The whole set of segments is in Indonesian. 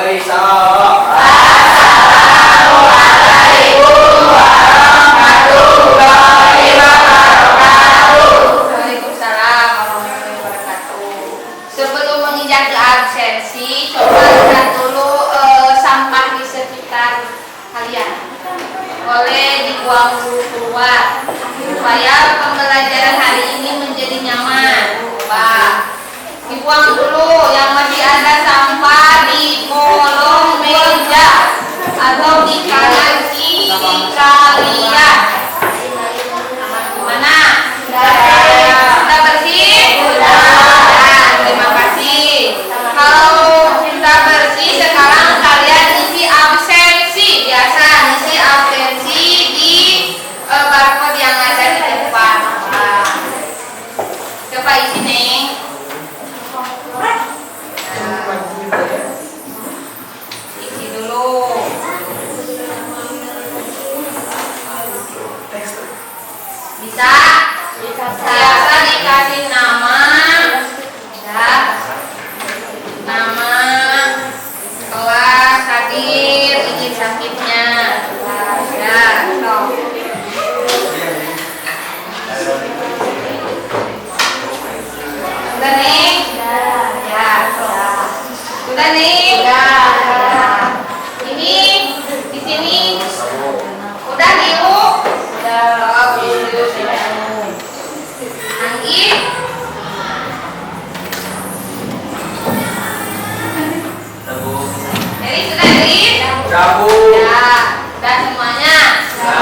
Waalaikumsalam. Assalamualaikum warahmatullahi wabarakatuh. Waalaikumsalam warahmatullahi wabarakatuh. Sebelum menginjak ke absensi, coba lihat dulu sampah di sekitar kalian. Boleh dibuang dulu keluar supaya pembelajaran hari ini menjadi nyaman. Coba dibuang dulu yang masih ada sampah di kolong meja atau di kanan kiri kalian. Mana? Sudah bersih? Sudah. Terima kasih. Kalau sudah bersih, sekarang kalian isi absensi. Biasa isi absensi di barcode yang ada di depan. Coba isi nih. Isi dulu. Bisa? Biasa dikasih nama, ya. Nama, kelas, hadir, izin sakitnya, ya. Udah nih? Ya. Udah nih? Ya. Ini di sini. Udah nih, Bu? Udah. Anggi. Jadi sudah nih? Udah, Bu. Ya. Udah semuanya? Ya.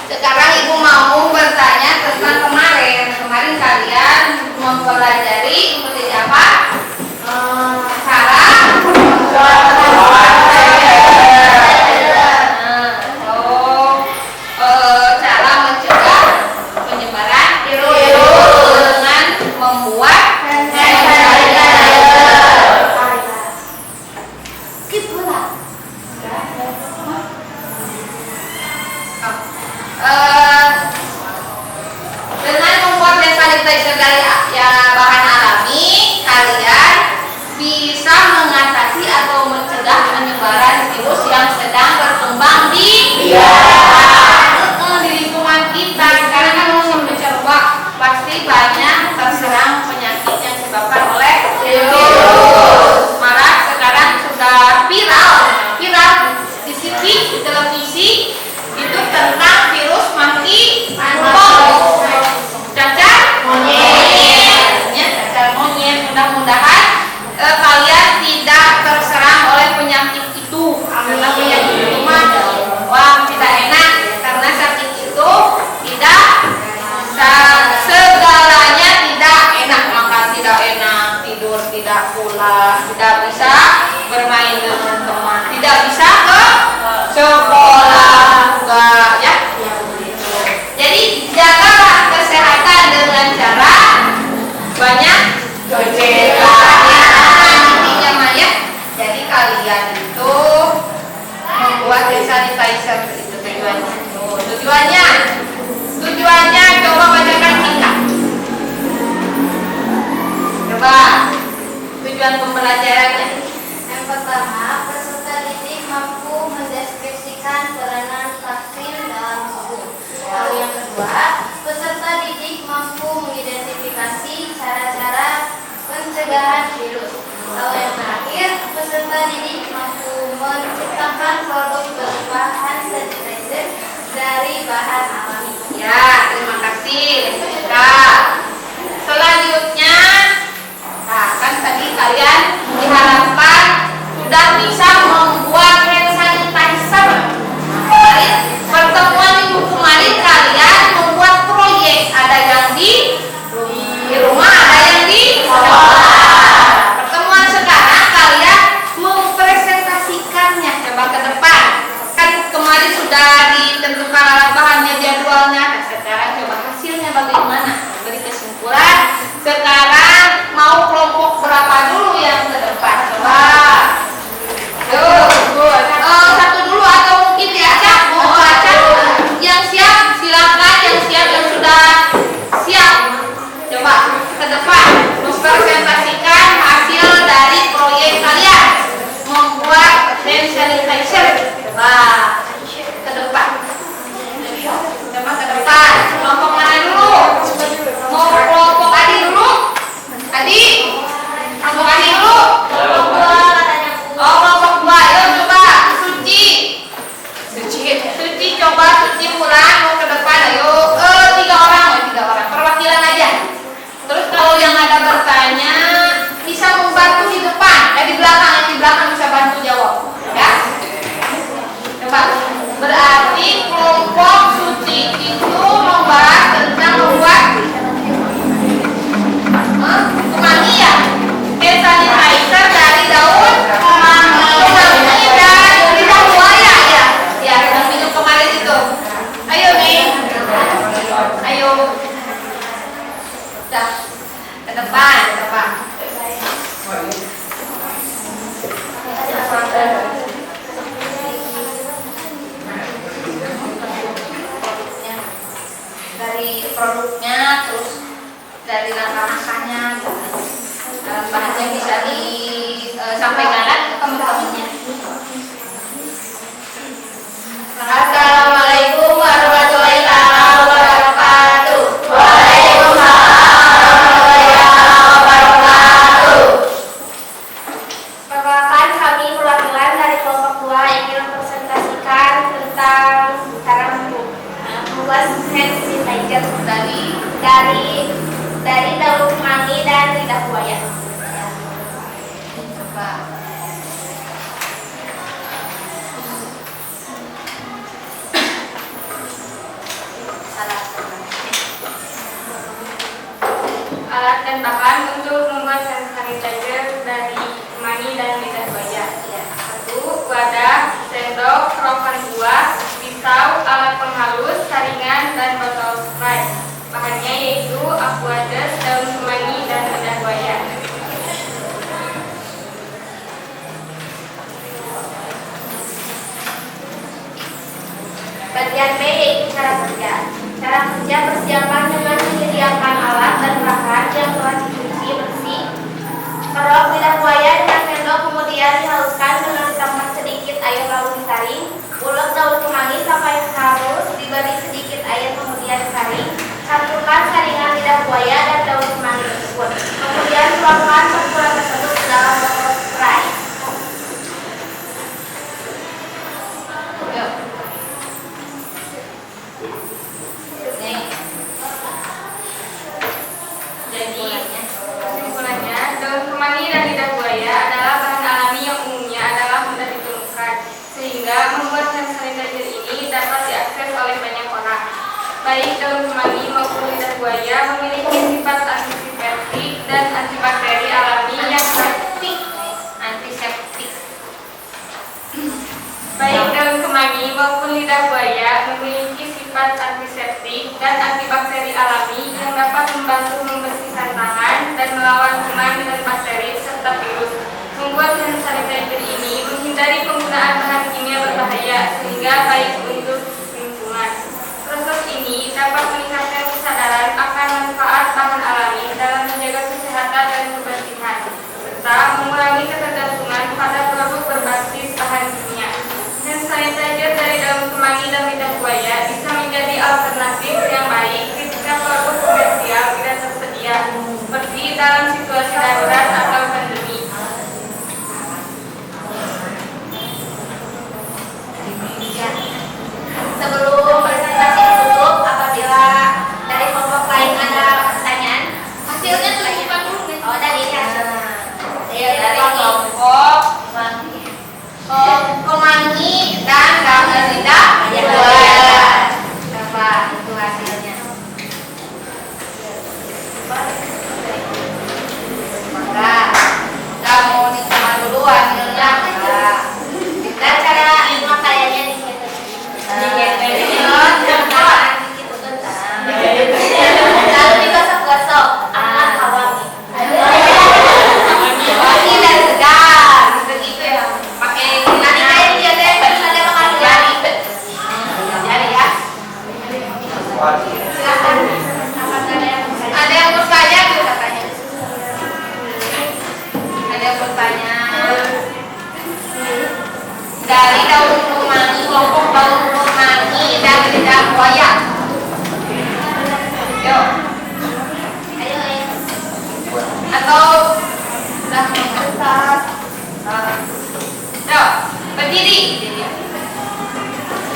Sekarang Ibu mau bertanya tentang kemarin. Kemarin kalian mempelajari seperti apa? Cara cara mencegah penyebaran virus dengan membuat dengan membuat hand sanitizer dari bahan alami, kalian bisa mengatasi atau mencegah penyebaran virus yang sedang berkembang di lingkungan kita. Karena kan musim mencoba pasti banyak terserang penyakit yang disebabkan oleh virus. Malah sekarang sudah viral di TV, di televisi itu tentang virus monkeypox, cacar monyet. Cacar monyet. Mudah-mudahan kalian tidak terserang oleh penyakit itu. Karena penyakit itu mah wah tidak enak, karena sakit itu tidak segalanya tidak enak. Makan tidak enak, tidur tidak pulas, tidak bisa bermain dengan teman, tidak bisa ke sekolah juga, ya. Jadi jagalah kesehatan dengan cara banyak cuci tangan intinya mah, ya. Jadi kalian itu membuat hand sanitizer itu tujuannya. Tujuannya coba bacakan singkat. Coba tujuan pembelajarannya. Yang pertama, peserta didik mampu mendeskripsikan peranan vaksin dalam tubuh. Lalu yang kedua, peserta didik mampu mengidentifikasi cara-cara pencegahan virus. Lalu yang terakhir, peserta didik mampu menciptakan produk berupa hand sanitizer dari bahan alami. Ya, terima kasih. Nah, selanjutnya, kan tadi kalian diharapkan sudah bisa membuat hand sanitizer. Pertemuan minggu kemarin kalian membuat proyek, ada yang di rumah, ada yang di sekolah. Pertemuan sekarang kalian mempresentasikannya. Coba ke depan. Udah. Ke depan, coba. Dari produknya, terus dari langkah-langkahnya, bahannya bisa disampaikan ke teman-temannya. Assalamualaikum warahmatullahi wabarakatuh. Waalaikumsalam warahmatullahi wabarakatuh. Perkenalkan, kami perwakilan dari kelompok 2 yang ingin mempresentasikan tentang cara membuat hand sanitizer dari daun kemangi dan lidah buaya. Coba. Alat dan bahan untuk membuat hand sanitizer dari kemangi dan lidah buaya. 1. Wadah, sendok, serokan buah, pisau, alat penghalus, saringan, dan botol spray. Bahannya yaitu aquades, daun kemangi, dan lidah buaya. Bagian B yaitu cara kerja. Cara kerja: persiapan dengan menyediakan alat dan bahan yang telah dicuci bersih. Kerok lidah buaya dengan sendok kemudian dihaluskan dengan ditambah sedikit air lalu disaring. Ulek daun kemangi sampai halus, diberi sedikit air kemudian disaring. Campurkan saringan lidah buaya dan daun kemangi tersebut. Kemudian tuangkan campuran tersebut ke dalam botol spray. Yuk. Nih. Jadi, kesimpulannya, daun kemangi dan lidah buaya adalah bahan alami yang umumnya adalah mudah ditemukan, sehingga membuat hand sanitizer ini dapat diakses oleh banyak orang. Baik daun kemangi maupun lidah buaya memiliki sifat antiseptik dan antibakteri alami yang Antiseptik. Baik daun kemangi maupun lidah buaya memiliki sifat antiseptik dan antibakteri alami yang dapat membantu membersihkan tangan dan melawan kuman dan bakteri serta virus. Membuat hand sanitizer ini menghindari penggunaan bahan kimia berbahaya sehingga baik untuk lingkungan. Proses ini dapat meningkatkan kesadaran akan manfaat bahan alami dalam menjaga kesehatan dan kebersihan, serta mengurangi ketergantungan pada produk berbasis bahan kimia. Hand sanitizer dari daun kemangi dan lidah buaya bisa menjadi alternatif yang baik ketika produk komersial tidak tersedia, seperti dalam situasi darurat atau pandemi. Sebelum presentasi ditutup, apabila dari kelompok lain ada pertanyaan, Hasilnya tunjukkan dulu. oh dari hasil. Dari kelompok kemangi dan daun lidah buaya. Coba itu hasilnya. Maka kamu diterima dulu hasilnya. Dan cara pemakaiannya di situ. Lalu digosok-gosok aman wangi. Wangi dan segar, begitu ya. Pakai Nanti kayak dia deh, ada makan jari. jari ya. Silakan. Apakah ada yang bertanya? Ada yang bertanya tuh katanya. Ada yang bertanya. Dari daun kemangi, kelompok daun kemangi dan lidah buaya. Yuk. Ayo, ayo. Atau sudah mengutas. Yuk, berdiri.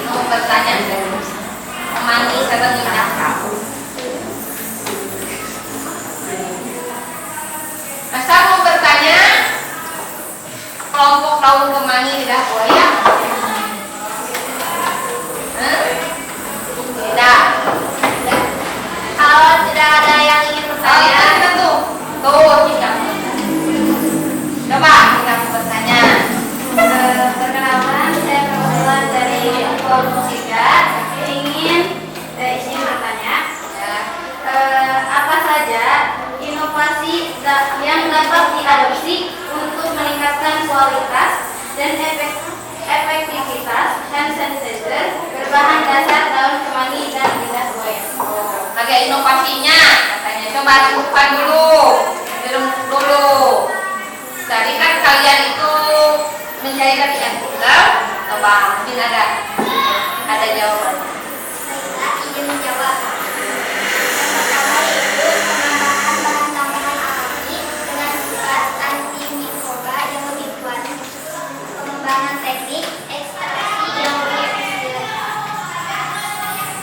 Mau bertanya. Kemangi serta lidah kamu. Masa mau bertanya kelompok daun kemangi lidah buaya? Tidak. Kalau tidak ada yang ingin bertanya, Kita tuh tinggal. Coba kita bertanya. perkenalkan saya perwakilan dari kelompok 3 ingin bertanya. diadopsi untuk meningkatkan kualitas dan efektivitas hand sanitizer berbahan dasar daun kemangi dan lidah buaya. Ada inovasinya, katanya coba sebutkan dulu, dulu. Tadi kan kalian itu mencari kata yang Google, coba mungkin ada jawaban. Baiklah, izin menjawab. Yang pertama yaitu penambahan bahan tambahan alami dengan sifat antimikroba yang lebih kuat, pengembangan teknik ekstraksi yang lebih efisien,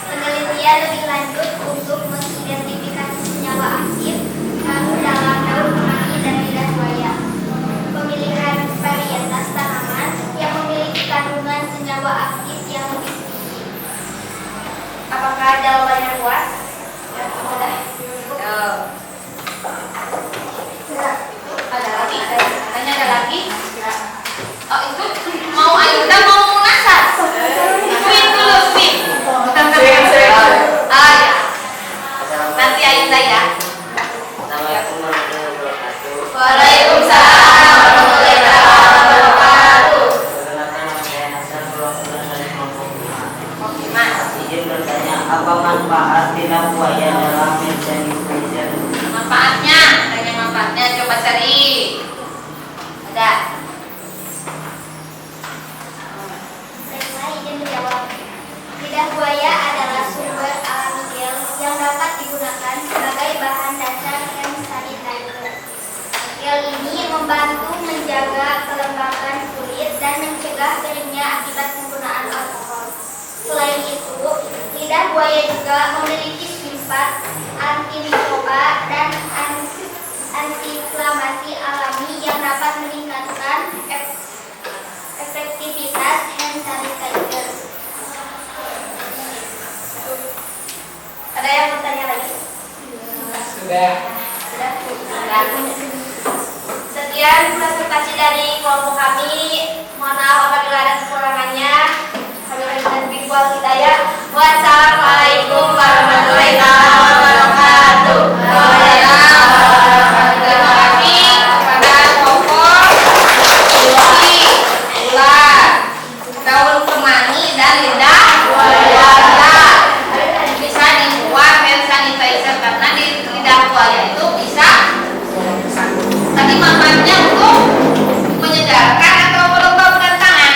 penelitian lebih lanjut untuk mengidentifikasi senyawa aktif dalam daun kemangi dan lidah buaya, pemilihan varietas tanaman yang memiliki kandungan senyawa aktif yang lebih tinggi. Apakah jawabannya puas? Ya, sudah. Ada lagi? Katanya ada lagi? Oh itu mau Ayunda mau Munasar? Swim dulu, swim. Ah ya. Nanti Ayunda ya. Assalamualaikum warahmatullahi wabarakatuh. Waalaikumsalam warahmatullahi wabarakatuh. Perkenalkan nama saya Hasan Surahman dari kelompok 5. Oke mas. Izin bertanya, apa manfaat lidah buaya dalam hand sanitizer? Manfaatnya, tanya manfaatnya coba cari. Ada. Baiklah, izin menjawab. Lidah buaya adalah sumber alami gel yang dapat digunakan sebagai bahan dasar hand sanitizer. Gel ini membantu menjaga kelembapan kulit dan mencegah keringnya akibat penggunaan alkohol. Selain itu, lidah buaya juga memiliki sifat antimikroba dan antiinflamasi alami yang dapat meningkatkan efektivitas hand sanitizer. Ada yang bertanya lagi? Sudah. Sekian presentasi dari kelompok kami. Mohon maaf apabila ada kekurangannya. Kami berikan bimbang hidayah. Wassalamualaikum warahmatullahi wabarakatuh. Terima kasih kepada kelompok Yuli, ular, daun kemangi dan lidah buaya. Bisa dibuat hand sanitizer karena di lidah buaya itu bisa. Tadi manfaatnya untuk menyegarkan atau melembabkan tangan.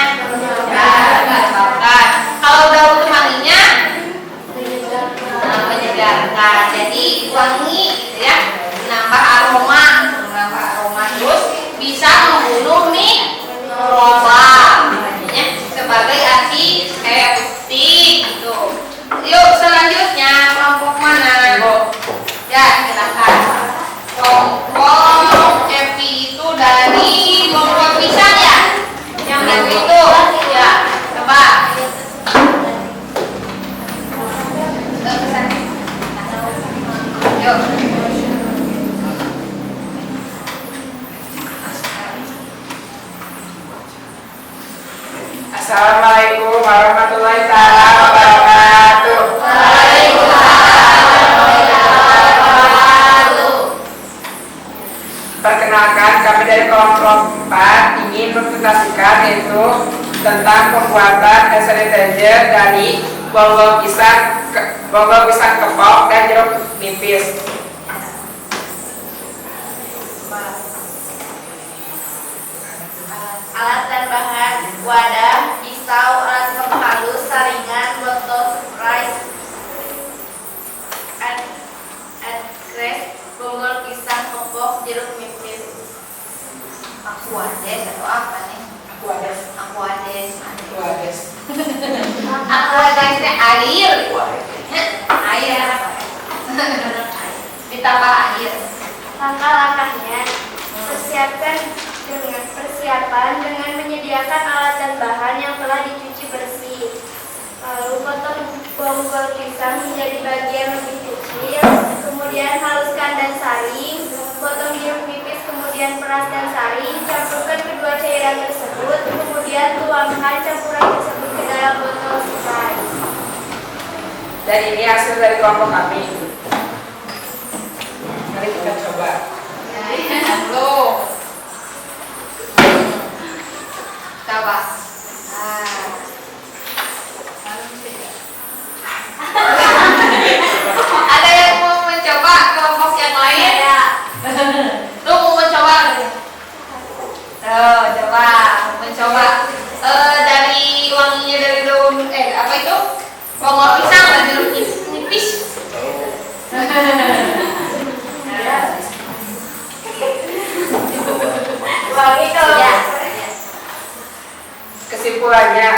Melembabkan. Kalau daun kemanginya menyegarkan. Jadi wangi gitu ya, menambah aroma terus bisa membunuh mikroba. Makanya sebagai antiseptik gitu. Yuk selanjutnya kelompok mana? Ya silakan. Kelompok Epi itu dari kelompok pisang ya? Yang dari itu ya, coba. Yuk. Assalamualaikum warahmatullahi taala wabarakatuh. Perkenalkan, kami dari kelompok 4 ingin mempresentasikan yaitu tentang pembuatan hand sanitizer dari bonggol pisang kepok dan jeruk nipis. Alat dan bahan: wadah, pisau, alat penghalus, saringan, botol spray, adres, bonggol pisang kepok, jeruk nipis. Aku ades atau apa nih? Aku ada. Aku ades. Aku ada. Aku ades teh air. Air. Ditambah air. Langkah-langkahnya: persiapan dengan menyediakan alat dan bahan yang telah dicuci bersih. Lalu potong bonggol pisang menjadi bagian lebih kecil, kemudian haluskan dan saring. Potong jeruk nipis, kemudian peras dan saring. Campurkan kedua cairan tersebut, kemudian tuangkan campuran tersebut ke dalam botol spray. Dan ini hasil dari kelompok kami. Mari kita coba. Halo. Lagi kalau Ya. Kesimpulannya,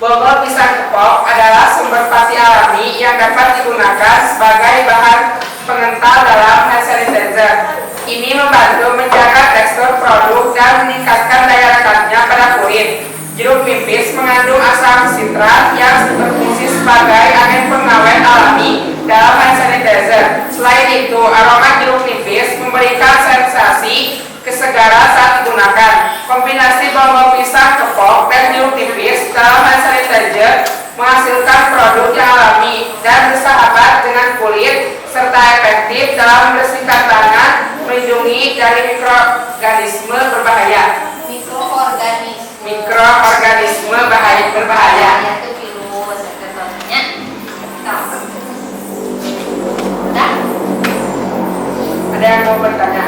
bonggol pisang kepok adalah sumber pati alami yang dapat digunakan sebagai bahan pengental dalam hand sanitizer. Ini membantu menjaga tekstur produk dan meningkatkan daya rekatnya pada kulit. Jeruk nipis mengandung asam sitrat yang berfungsi sebagai agen pengawet alami dalam hand sanitizer. Selain itu, aroma jeruk nipis memberikan sensasi kesegaran saat digunakan. Kombinasi bonggol pisang kepok dan jeruk nipis dalam hand sanitizer menghasilkan produk yang alami dan bersahabat dengan kulit serta efektif dalam membersihkan tangan, melindungi dari mikroorganisme berbahaya. Mikroorganisme berbahaya. Ya, itu virus contohnya. Udah? Ada yang mau bertanya?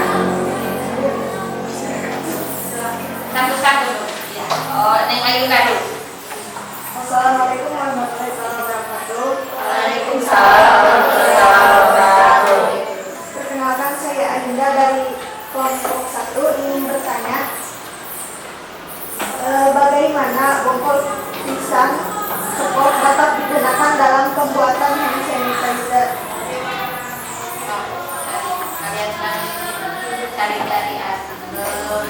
Satu-satu dulu. Ya. Oh, Neng Ayu dulu. Assalamualaikum warahmatullahi wabarakatuh. Waalaikumsalam warahmatullahi wabarakatuh. Perkenalkan, saya Adinda dari kelompok 1 ingin bertanya bagaimana bonggol pisang kepok dapat digunakan dalam pembuatan hand sanitizer. Kalian cari dari artikel.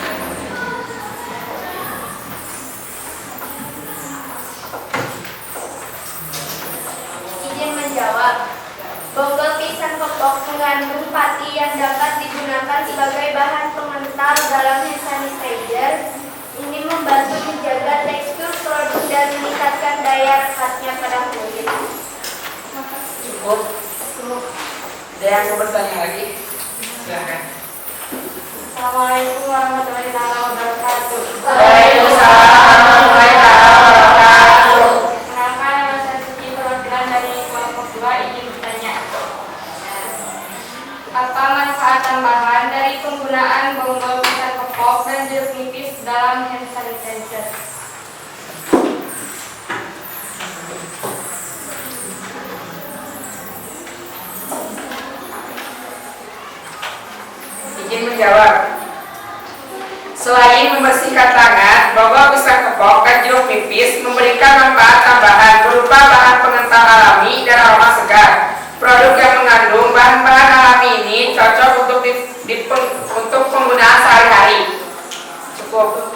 Izin menjawab. Bonggol pisang kepok mengandung pati yang dapat digunakan sebagai bahan pengental dalam hand sanitizer. Ini membantu menjaga tekstur produk dan meningkatkan daya rekatnya pada kulit. Cukup. Ada yang mau bertanya lagi? Silahkan. Assalamualaikum warahmatullahi wabarakatuh. Waalaikumsalam warahmatullahi wabarakatuh. Perkenalkan, nama saya Suci, perwakilan dari kelompok 2 izin bertanya. Apa manfaat tambahan dari penggunaan bonggol pisang kepok dan jeruk nipis dalam hand sanitizer? Izin menjawab. Selain membersihkan tangan, bonggol pisang kepok dan jeruk nipis memberikan manfaat tambahan berupa bahan pengental alami dan aroma segar. Produk yang mengandung bahan-bahan alami ini cocok untuk penggunaan sehari-hari. Cukup.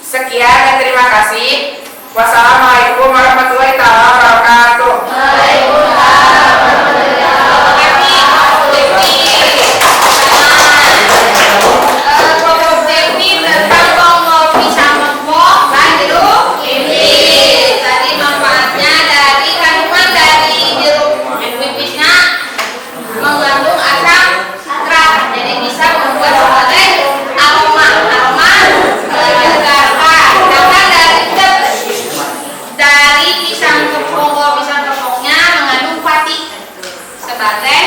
Sekian dan terima kasih. Wassalamualaikum warahmatullahi wabarakatuh. Kelompok Dewi tentang bonggol pisang kepok dan jeruk nipis. Tadi manfaatnya dari kandungan dari jeruk nipisnya mengandung asam sitrat, jadi bisa membuat sebagai aroma menyegarkan. Sedangkan dari pisang kepoknya mengandung pati sebagai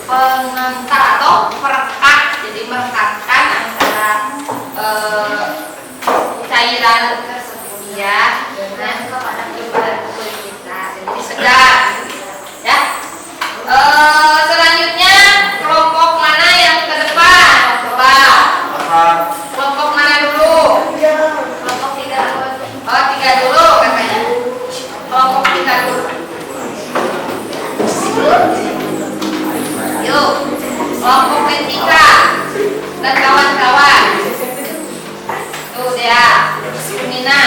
pengental atau perekat, jadi merekatkan antara cairan tersebut ya dengan kepada kulit kita, jadi segar ya. Selanjutnya kelompok mana yang ke depan? Coba kelompok mana dulu? Kelompok 3 dulu. Oh, 3 dulu katanya. Kelompok 3 dulu. Yuk, kelompok ketiga dan kawan-kawan. Tuh dia, Mina.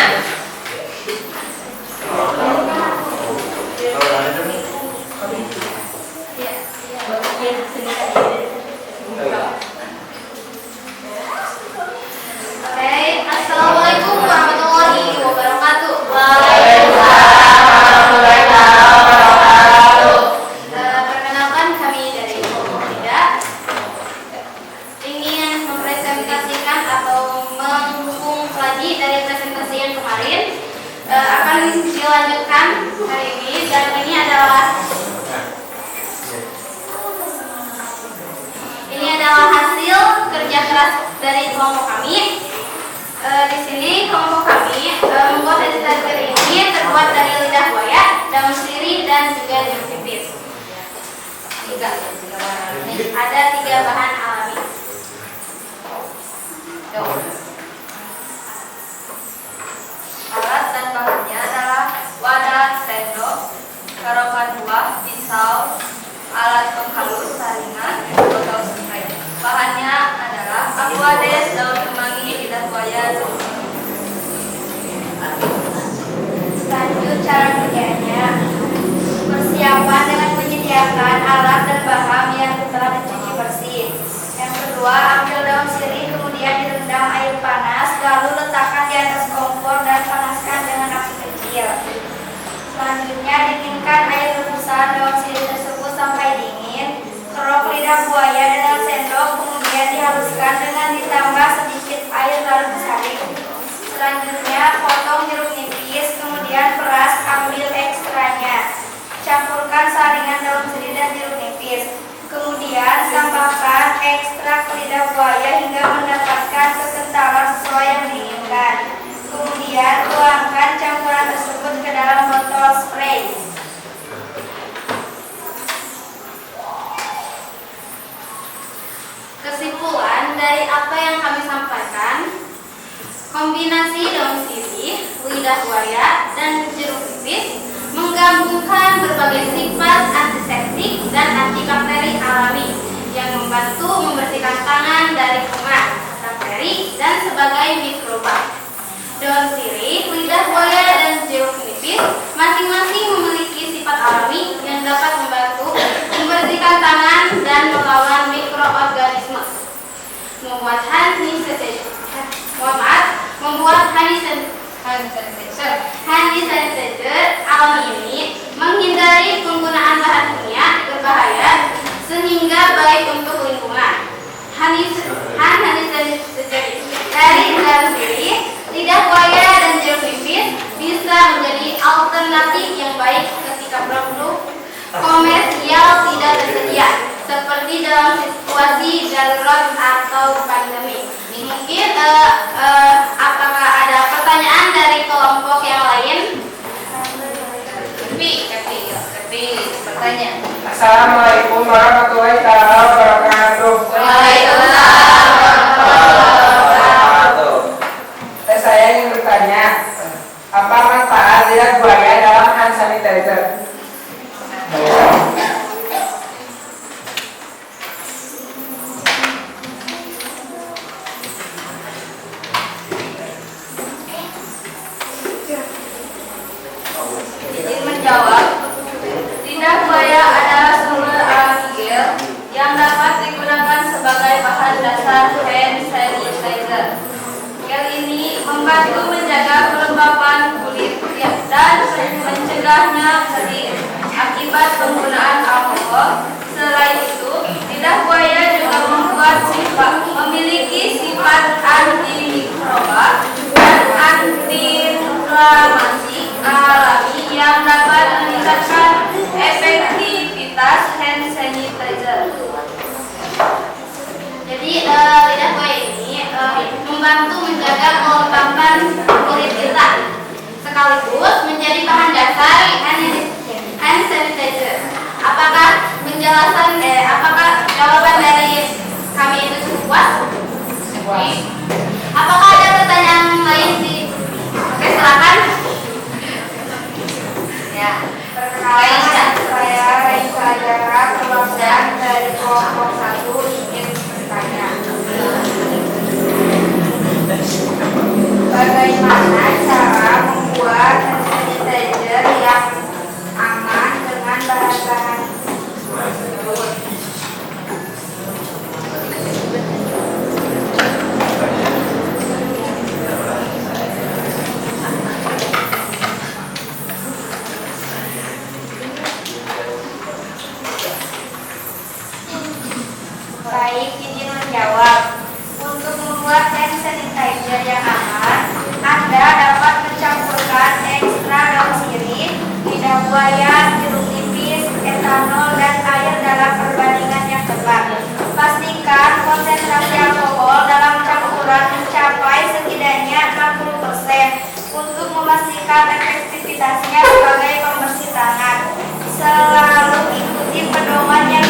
Oke, assalamualaikum warahmatullahi wabarakatuh. Perkenalkan, kami dari kelompok 3 ingin mempresentasikan atau mendukung lagi dari presentasi yang kemarin. Akan dilanjutkan hari ini, dan ini adalah hasil kerja keras dari kelompok kami. Di sini kelompok kami membuat sanitizer ini terbuat dari lidah buaya, daun sirih, dan juga jeruk nipis. Tiga bahan. Ada 3 bahan alami. Alat dan bahannya adalah wadah, sendok, kerokan buah, pisau, alat penghalus, saringan, botol spray. Bahannya adalah aquades, daun kemangi, lidah buaya, jeruk. Lanjut cara kerjanya. Persiapan dengan menyediakan alat dan bahan yang telah dicuci bersih. Yang kedua, ambil daun sirih kemudian direndam air panas, lalu letakkan di atas kompor dan panaskan dengan api kecil. Selanjutnya dinginkan air rebusan daun sirih tersebut sampai dingin. Kerok lidah buaya dengan sendok kemudian dihaluskan dengan ditambah sedikit air lalu disaring. Selanjutnya potong jeruk nipis kemudian peras, ambil ekstranya. Campurkan saringan daun sirih dan jeruk nipis. Kemudian tambahkan ekstrak lidah buaya hingga mendapatkan kekentalan sesuai yang diinginkan. Kemudian tuangkan campuran tersebut ke dalam botol spray. Kesimpulan dari apa yang kami sampaikan, kombinasi daun sirih, lidah buaya, dan jeruk nipis menggabungkan berbagai sifat antiseptik dan antibakteri alami yang membantu membersihkan tangan dari kuman, bakteri, dan sebagai mikroba. Daun sirih, lidah buaya, dan jeruk nipis masing-masing memiliki sifat alami yang dapat membantu membersihkan tangan dan melawan mikroorganisme. Membuat hand sanitizer alami ini menghindari penggunaan bahan kimia berbahaya sehingga baik untuk lingkungan. Hand sanitizer dari daun sirih, lidah buaya, dan jeruk nipis bisa menjadi alternatif yang baik ketika produk komersial tidak tersedia, seperti dalam situasi darurat atau pandemi. Mungkin apakah ada pertanyaan dari kelompok yang lain? Kepi, pertanyaan. Assalamualaikum warahmatullahi wabarakatuh. Waalaikumsalam warahmatullahi wabarakatuh. Saya ingin bertanya, apa manfaat lidah buaya dalam hand sanitizer? Izin menjawab, lidah buaya adalah sumber alami gel yang dapat digunakan sebagai bahan dasar hand sanitizer. Gel ini membantu menjaga kelembapan kulit dan mencegahnya kering akibat penggunaan alkohol. Selain itu, lidah buaya juga memiliki sifat antimikroba dan antiinflamasi alami yang dapat meningkatkan efektivitas hand sanitizer. Jadi lidah buaya ini membantu menjaga kelembapan kulit kita, sekaligus menjadi bahan dasar hand sanitizer. Apakah apakah jawaban dari kami itu cukup puas? Apakah ada pertanyaan lain sih? Oke, silakan. Ya, perkenalkan saya Raisa Ajara, perwakilan dari kelompok 1 ingin bertanya. Bagaimana cara membuat hand sanitizer yang aman dengan bahan-bahan tersebut? Baik, izin menjawab. Untuk membuat hand sanitizer yang aman, Anda dapat mencampurkan ekstra daun sirih, lidah buaya, jeruk nipis, etanol, dan air dalam perbandingan yang tepat. Pastikan konsentrasi alkohol dalam campuran mencapai setidaknya 60% untuk memastikan efektivitasnya sebagai pembersih tangan. Selalu ikuti pedoman yang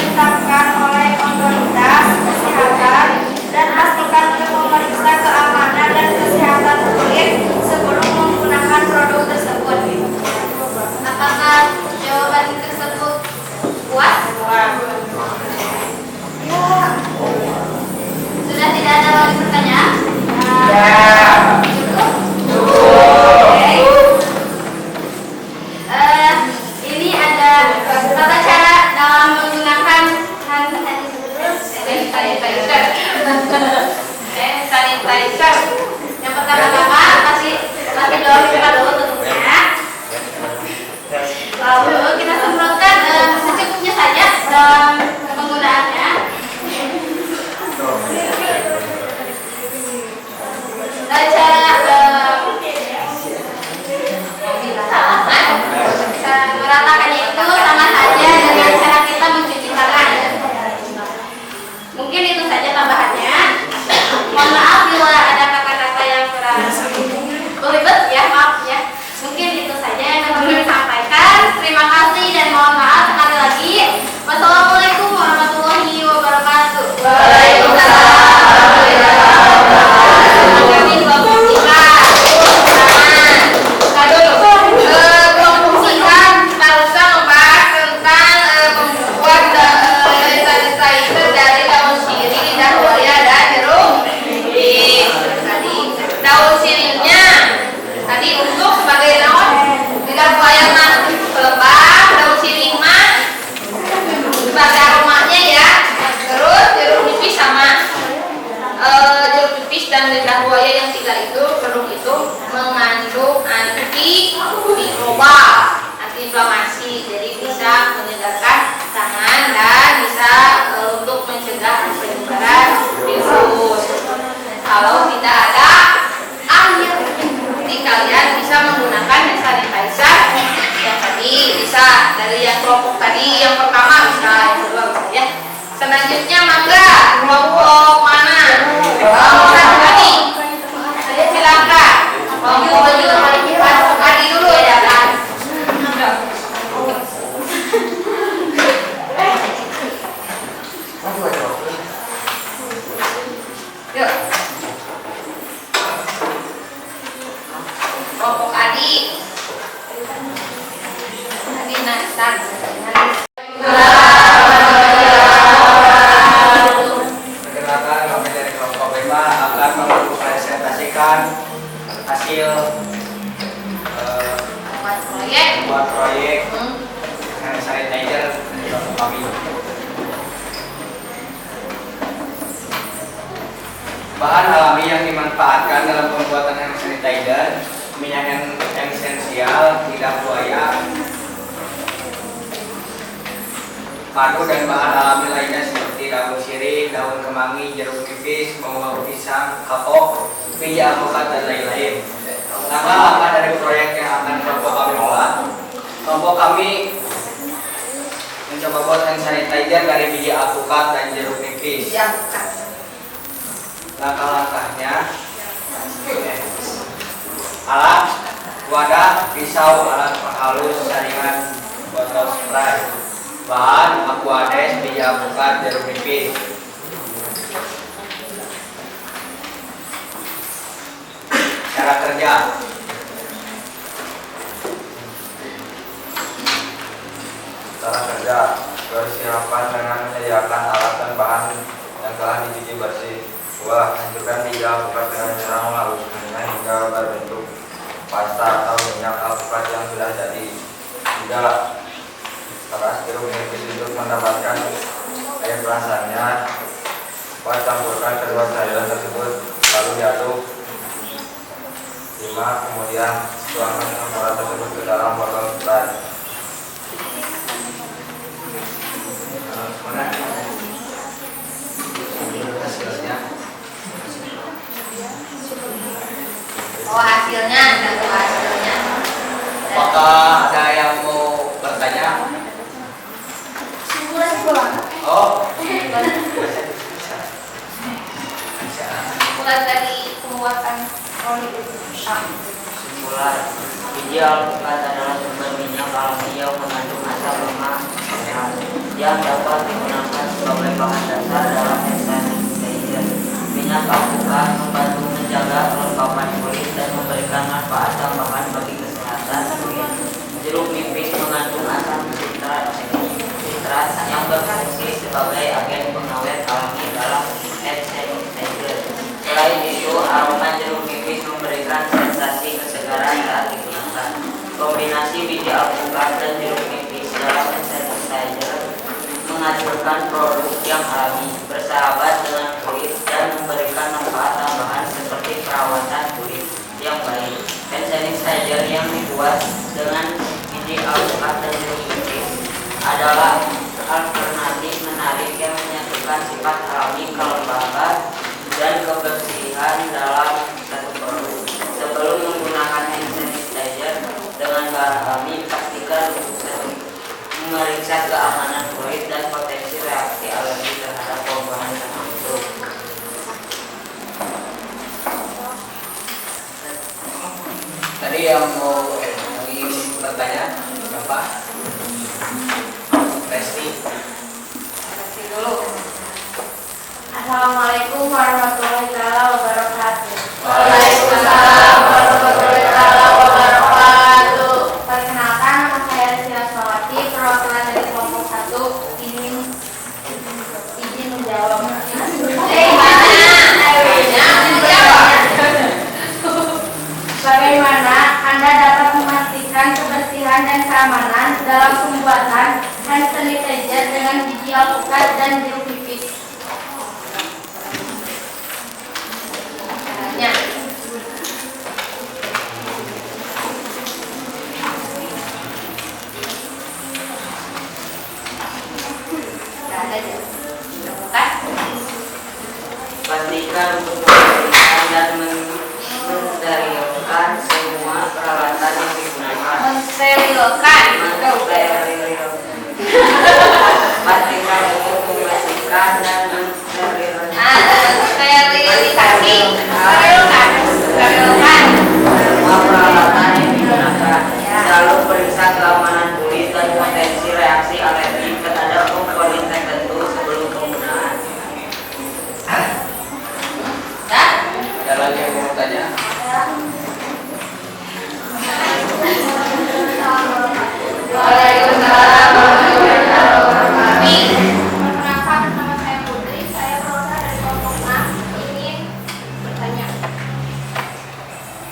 mikroba, antiinflamasi, jadi bisa menyegarkan tangan dan bisa untuk mencegah penyebaran virus. Kalau tidak ada air, jadi kalian bisa menggunakan hand sanitizer yang tadi, bisa dari yang kelompok tadi, yang pertama bisa, yang kedua bisa ya. Selanjutnya mangga kelompok mana? Kelompok tadi. Silakan. Kelompok tadi dulu ya kan. Yuk. Kelompok adik. Tadi Nathan. Perkenalkan, kami dari kelompok 5 akan mempresentasikan hasil buat proyek hand sanitizer dari kelompok kami. Bahan alami yang dimanfaatkan dalam pembuatan hand sanitizer: minyak yang esensial, lidah buaya, madu dan bahan alami lainnya seperti daun sirih, daun kemangi, jeruk nipis, bawang pisang, kapok, biji alpukat dan lain-lain. Langkah-langkah dari proyek yang akan kelompok kami buat. Kelompok kami mencoba buat hand sanitizer dari biji alpukat dan jeruk nipis. Langkah-langkahnya: alat, wadah, pisau, alat penghalus, saringan, botol spray. Bahan: aquades, biji alpukat, jeruk nipis. Cara kerja: persiapan dengan menyediakan alat dan bahan yang telah dicuci bersih. 2. Hancurkan biji alpukat dengan cara menghaluskannya hingga berbentuk pasta atau minyak alpukat yang sudah jadi. 3. Peras jeruk nipis untuk mendapatkan air perasannya. 4. Campurkan kedua cairan tersebut lalu diaduk. 5. Kemudian tuangkan campuran tersebut ke dalam botol spray. Hasilnya. Oh, hasilnya, satu hasilnya. Apakah ada yang mau bertanya? Simulasi bola. Oh, Mulai dari pembuatan oli Simpulan, biji alpukat adalah sumber minyak alami yang mengandung asam lemak yang dapat digunakan sebagai bahan dasar dalam hand sanitizer. Minyak alpukat membantu menjaga kelembapan kulit dan memberikan manfaat tambahan bagi kesehatan kulit. Jeruk nipis mengandung asam sitrat yang berfungsi sebagai agen pengawet alami dalam hand sanitizer. Selain itu, aroma jeruk nipis memberikan sensasi kesegaran saat digunakan. Kombinasi biji alpukat dan jeruk nipis dalam hand sanitizer menghasilkan produk yang alami, bersahabat dengan kulit, dan memberikan manfaat tambahan seperti perawatan kulit yang baik. Hand sanitizer yang dibuat dengan biji alpukat dan jeruk nipis adalah alternatif menarik yang menyatukan sifat alami, kelembaban, dan kebersihan dalam satu produk. Sebelum menggunakan hand sanitizer dengan bahan alami, pastikan memeriksa keamanan kulit dan potensi reaksi alergi terhadap komponen tertentu. tadi yang mau ingin bertanya apa? Resti. dulu. Assalamualaikum warahmatullahi wabarakatuh. Waalaikumsalam warahmatullahi wabarakatuh. Perkenalkan, nama saya Rizky Asmawati, perwakilan dari kelompok 1. Izin menjawab. Bagaimana Anda dapat memastikan kebersihan dan keamanan dalam pembuatan hand sanitizer dengan biji alpukat dan jeruk nipis? Caranya. saja. Bukan? Pastikan untuk membersihkan dan mensterilkan semua peralatan yang digunakan. Mensterilkan. Pastikan untuk membersihkan dan mensterilkan Sterilisasi. Sterilkan. Sterilkan. semua peralatan yang digunakan. Selalu periksa keamanan kulit dan potensi reaksi alergi terhadap komponen tertentu sebelum penggunaan. Dan Ada lagi yang mau tanya? Waalaikumsalam warahmatullahi wabarakatuh. Perkenalkan, nama saya Putri. Saya Rosa dari kelompok 6 ingin bertanya.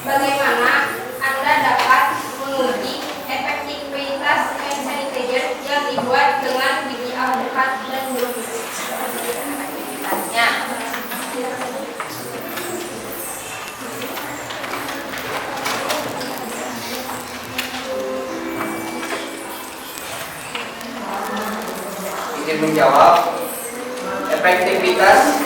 Bagaimana Anda dapat menguji efektivitas hand sanitizer yang dibuat dengan biji alpukat dan jeruk nipis? Efektivitasnya. Izin menjawab. Efektivitas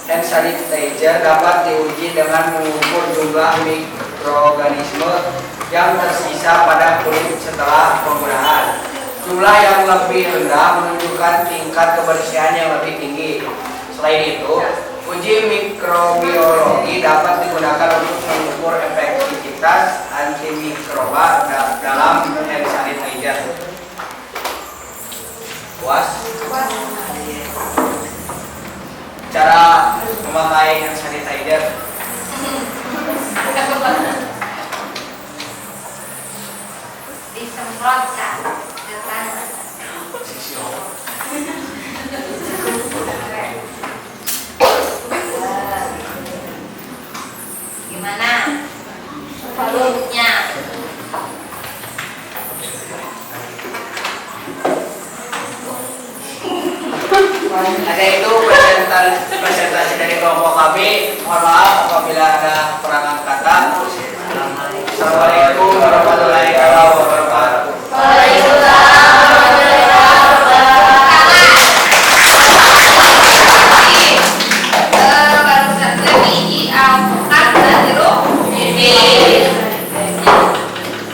hand sanitizer dapat diuji dengan mengukur jumlah mikroorganisme yang tersisa pada kulit setelah penggunaan. Jumlah yang lebih rendah menunjukkan tingkat kebersihan yang lebih tinggi. Selain itu, uji mikrobiologi dapat digunakan untuk mengukur efektivitas antimikroba dalam hand sanitizer. Puas? Cara memakai hand sanitizer. Disemprotkan ke tangan. Gimana? Balutnya. Ada itu presentasi dari kelompok kami. Mohon maaf apabila ada kekurangan kata. Assalamualaikum warahmatullahi wabarakatuh. Waalaikumsalam warahmatullahi wabarakatuh. Baru saja biji alpukat dan jeruk nipis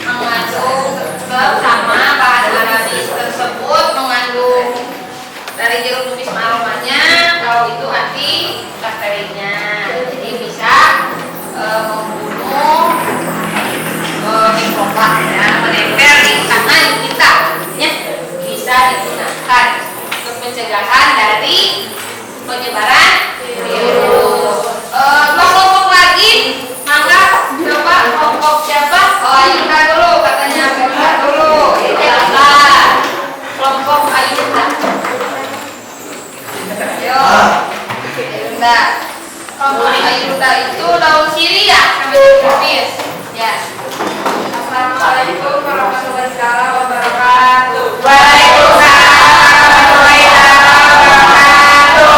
mengandung bersama bahan Arabis tersebut mengandung dari jeruk nipis aromanya, kalau itu anti bakterinya, jadi bisa membunuh mikroba ya, menempel di tangan kita ya, bisa digunakan untuk pencegahan dari penyebaran virus. Kelompok lagi, maka coba kelompok siapa? Oh, Ayunda dulu katanya, Ayunda dulu. Silakan. Kelompok Ayunda. Yo, Ayunda. Kelompok Ayunda itu daun sirih ya, sampai habis. Ya. Assalamualaikum warahmatullahi wabarakatuh. Waalaikumsalam warahmatullahi wabarakatuh.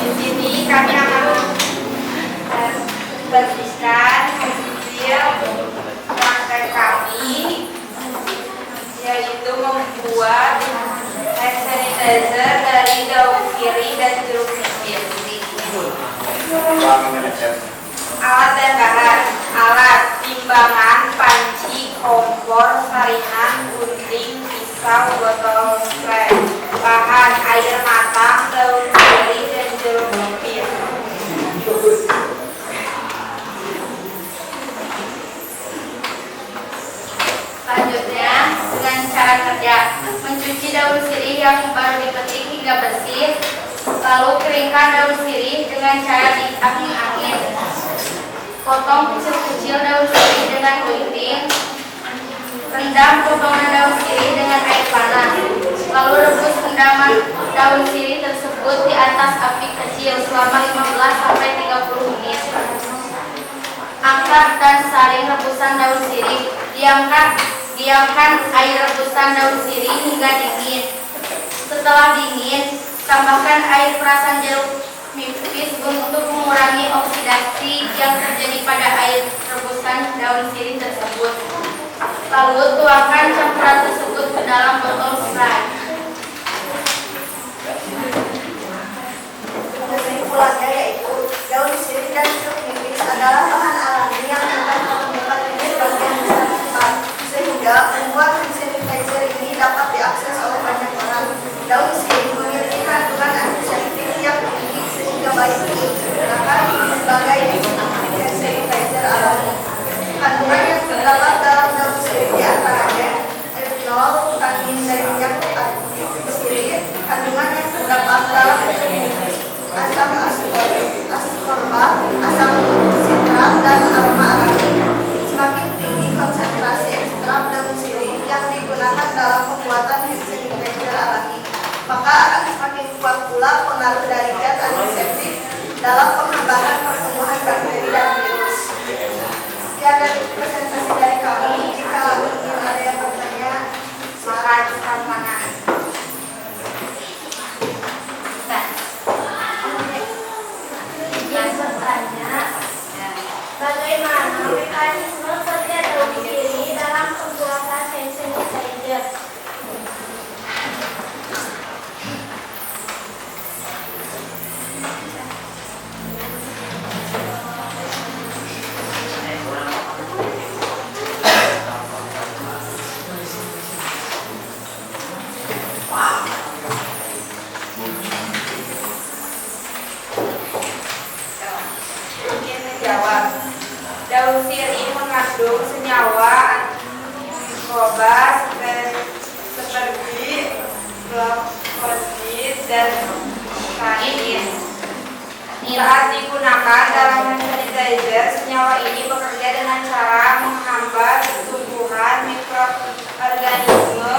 Di sini kami akan bersihkan hasil praktek kami, yaitu membuat hand sanitizer dari daun sirih dan jeruk nipis. Alat dan bahan: alat, timbangan, panci, kompor, saringan, gunting, pisau, botol spray. Bahan: air matang, daun sirih, dan jeruk nipis. Selanjutnya, dengan cara kerja, mencuci daun sirih yang baru dipetik hingga bersih, lalu keringkan daun sirih dengan cara diangin-angin. Potong kecil-kecil daun sirih dengan gunting. Rendam potongan daun sirih dengan air panas. Lalu rebus rendaman daun sirih tersebut di atas api kecil selama 15-30 menit. Angkat dan saring rebusan daun sirih. Diamkan air rebusan daun sirih hingga dingin. Setelah dingin, tambahkan air perasan jeruk nipis untuk mengurangi oksidasi yang terjadi pada air rebusan daun sirih tersebut. Lalu tuangkan campuran tersebut ke dalam botol spray. semakin kuat pula pengaruh dari zat antiseptik dalam penghambaran pertumbuhan bakteri dan virus. Sekian dari presentasi dari kami. Jika ingin ada yang bertanya, silakan mana. Yang bertanya, bagaimana mekanisme kerja daun sirih dalam pembuatan hand sanitizer? Menjawab, daun sirih mengandung senyawa antimikroba seperti flavonoid dan tanin. Saat digunakan dalam hand sanitizer, senyawa ini bekerja dengan cara menghambat tumbuhan mikroorganisme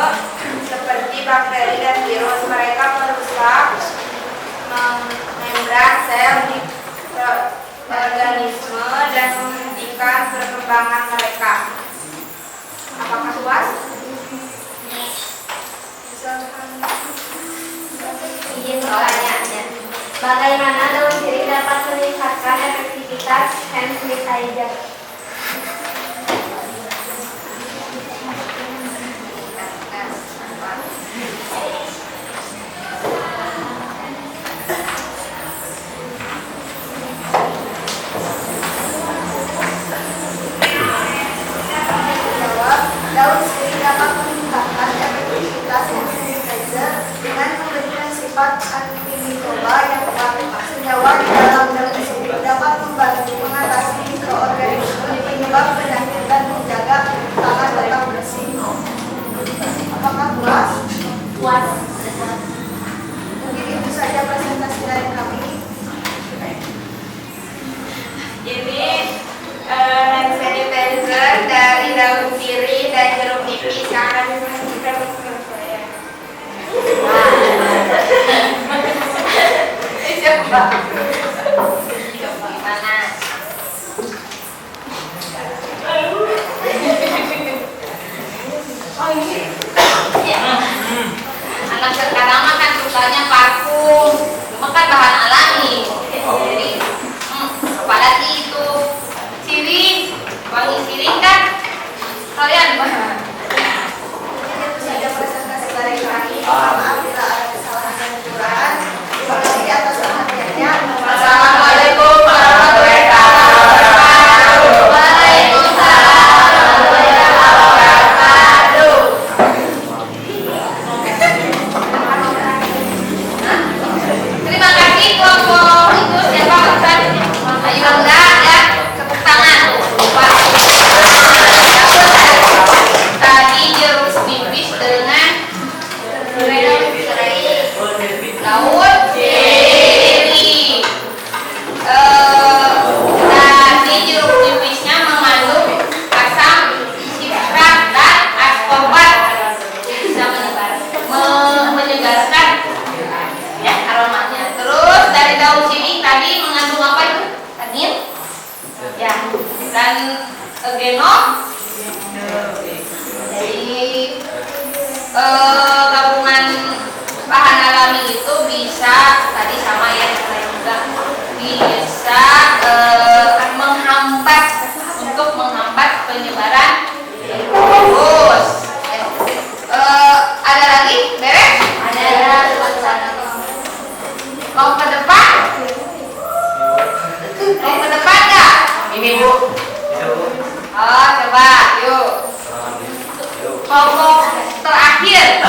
seperti bakteri dan virus. Mereka merusak membran sel mikroorganisme dan menghentikan perkembangan mereka. Apakah puas? Izin pertanyaannya, bagaimana daun sirih dapat meningkatkan efektivitas hand sanitizer? Jawab, daun sirih dapat meningkatkan efektivitas hand sanitizer dengan memberikan sifat antimikroba yang kuat. Senyawa di dalam daun sirih dapat membantu mengatasi mikroorganisme penyebab penyakit dan menjaga tangan tetap bersih. Apakah puas? Puas. Mungkin itu saja presentasi dari kami. Ini hand sanitizer dari daun sirih dan jeruk nipis yang akan disajikan bersama saya. Coba gimana? Anak sekarang mah kan sukanya parfum, cuma kan bahan alami. Jadi apalagi itu sirih, wangi sirih kan kalian Mungkin itu saja presentasi dari kami. Maaf bila ada kesalahan dan kekurangan. Terima kasih atas perhatiannya. Assalamualaikum warahmatullahi wabarakatuh. Waalaikumsalam warahmatullahi wabarakatuh. terima kasih kelompok itu siapa Ustaz? Ayo enggak ya, tepuk tangan. Wah. Tadi jeruk nipis dengan daun sirih. Tadi jeruk nipisnya mengandung asam sitrat dan askorbat, bisa menyegarkan ya aromanya. Terus dari daun sirih tadi mengandung apa itu? Tanin ya, dan genom. Jadi gabungan bahan alami itu bisa tadi sama ya, saya juga bisa menghambat penyebaran virus. Ada lagi? Beres? Ada. Mau ke depan? Mau ke depan nggak? Ini Bu. Oh, coba, yuk. Kelompok terakhir.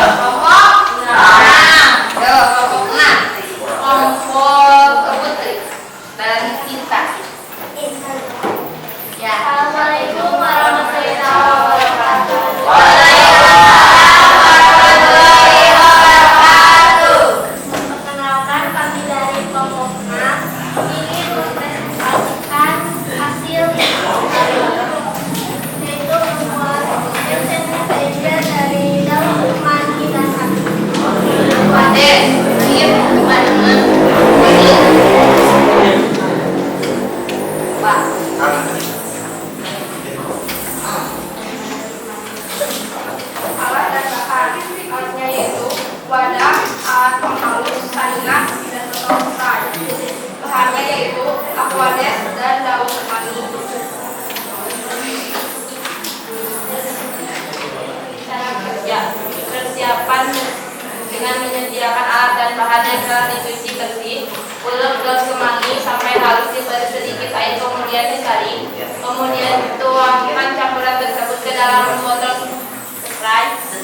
yang telah dicuci bersih, ulek daun kemangi sampai halus diberi sedikit air kemudian disaring. Kemudian tuangkan campuran tersebut ke dalam botol Sprite.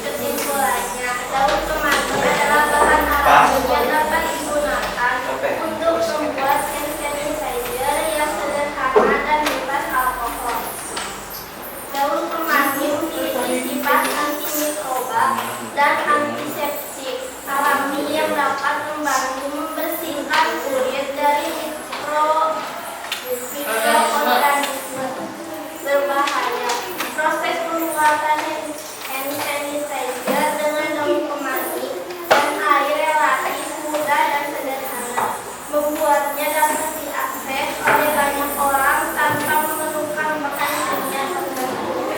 Kesimpulannya, daun kemangi adalah bahan alami yang dapat digunakan untuk membuat hand sanitizer yang sederhana dan bebas alkohol. Daun kemangi memiliki sifat antimikroba dan antiseptik alami yang dapat membantu membersihkan kulit dari mikroorganisme berbahaya. Proses pembuatan hand sanitizer dengan daun kemangi dan air relatif mudah dan sederhana, membuatnya dapat diakses oleh banyak orang tanpa memerlukan bahan kimia tertentu.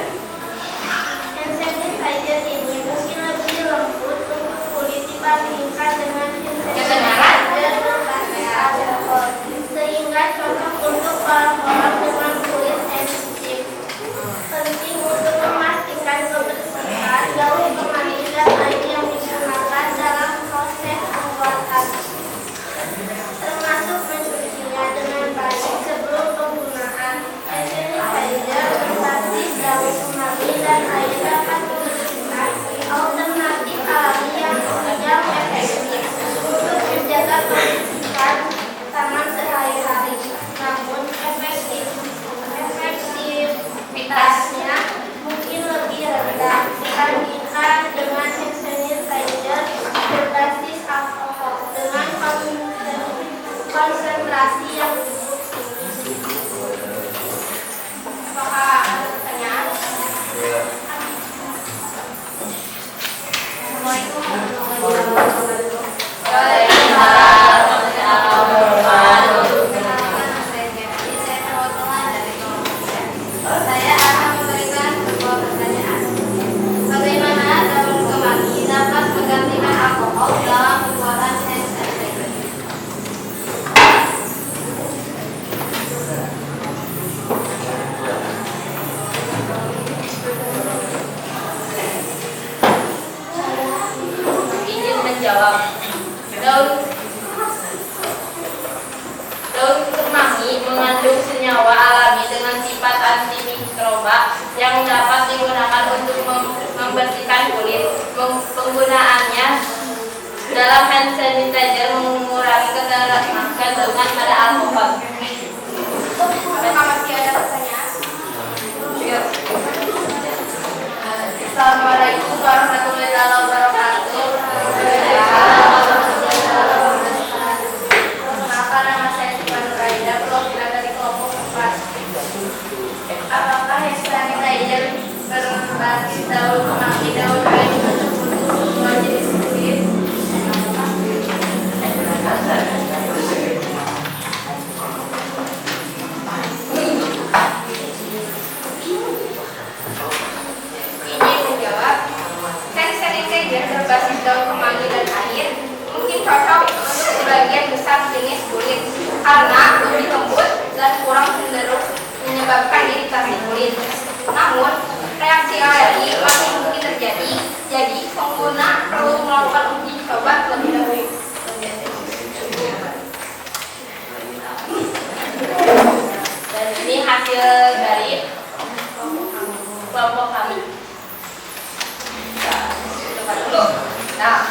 Hand sanitizer ini mungkin lebih lembut untuk kulit dibandingkan dengan hand sanitizer berbasis alkohol, sehingga cocok untuk orang-orang dengan kulit sensitif. Penting untuk memastikan kebersihan daun kemangi dan air yang digunakan dalam proses pembuatan, termasuk mencucinya dengan baik sebelum penggunaan. Hand sanitizer berbasis daun kemangi dan air dapat diberikan alternatif alami yang efektif untuk menjaga kebersihan tangan sehari-hari. Namun efektivitasnya mungkin lebih rendah dibandingkan dengan hand sanitizer berbasis alkohol dengan konsentrasi yang cukup tinggi. Apakah ada pertanyaan? Assalamualaikum warahmatullahi wabarakatuh. Saya akan memberikan sebuah pertanyaan. Bagaimana daun kemangi dapat menggantikan alkohol dalam pembuatan hand sanitizer? Izin menjawab. Daun kemangi mengandung senyawa alami dengan sifat antimikroba yang dapat digunakan untuk membersihkan kulit. Penggunaannya dalam hand sanitizer mengurangi kandungan pada alkohol. Apakah masih ada pertanyaan? Assalamualaikum warahmatullahi wabarakatuh. Perkenalkan, nama saya Sivan Nuraida, perwakilan dari kelompok 4. Apakah hand sanitizer berbasis daun kemangi, daun air cocok untuk semua jenis kulit? Izin menjawab. Hand sanitizer berbasis daun kemangi dan air mungkin cocok untuk sebagian besar jenis kulit karena lebih lembut dan kurang cenderung menyebabkan iritasi kulit. Namun, reaksi alergi masih mungkin terjadi, jadi pengguna perlu melakukan uji coba terlebih dahulu. Dan ini hasil dari kelompok kami. Coba dulu. Nah,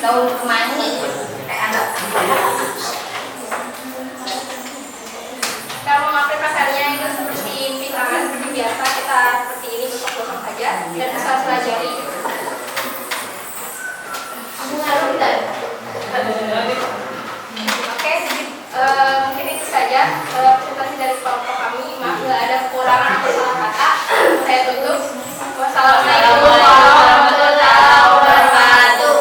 daun kemangi kalau mengaplikasikannya itu seperti pisangan seperti biasa, kita seperti ini gosok-gosok saja dan sela-sela jari. Oke, mungkin itu saja presentasi dari kelompok kami. Maaf bila ada kekurangan atau salah kata. Saya tutup. Wassalamualaikum warahmatullahi wabarakatuh.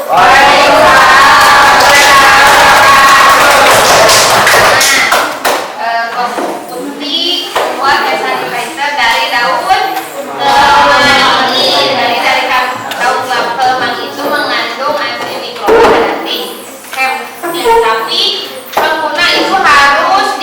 Putih buat hand sanitizer dari daun kemangi. Dari daun kemangi itu mengandung antimikroba dan antiseptik. Tapi pengguna itu harus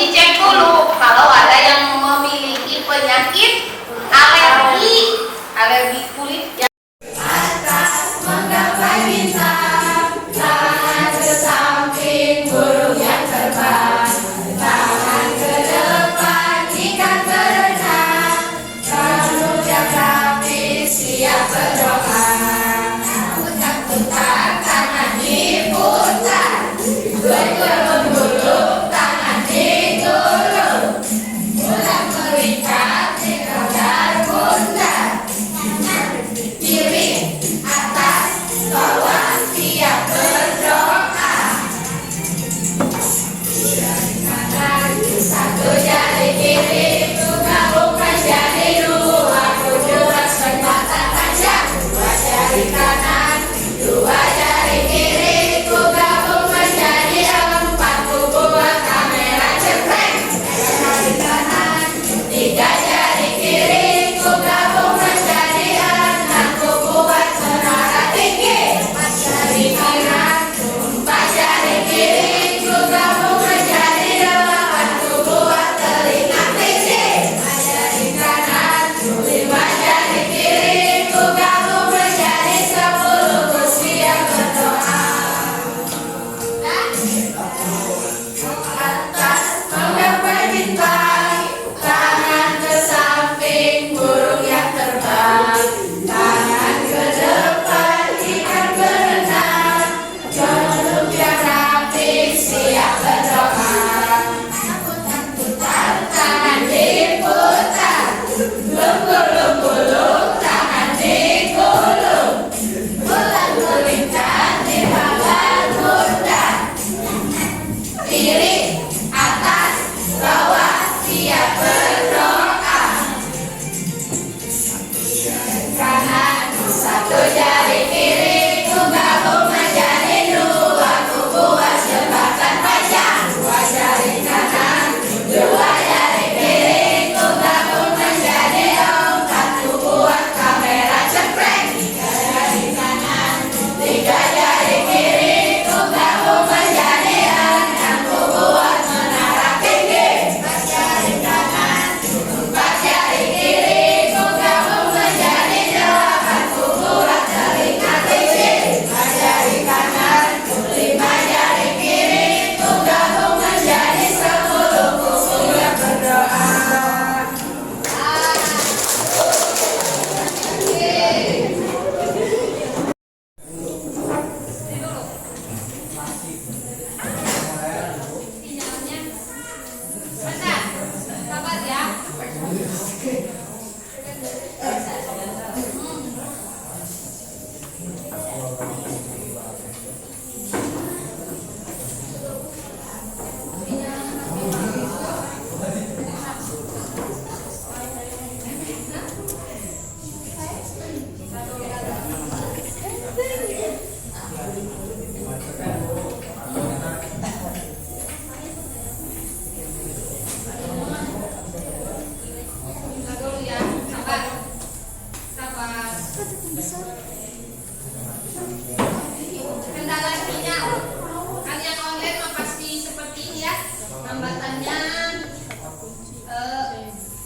hambatannya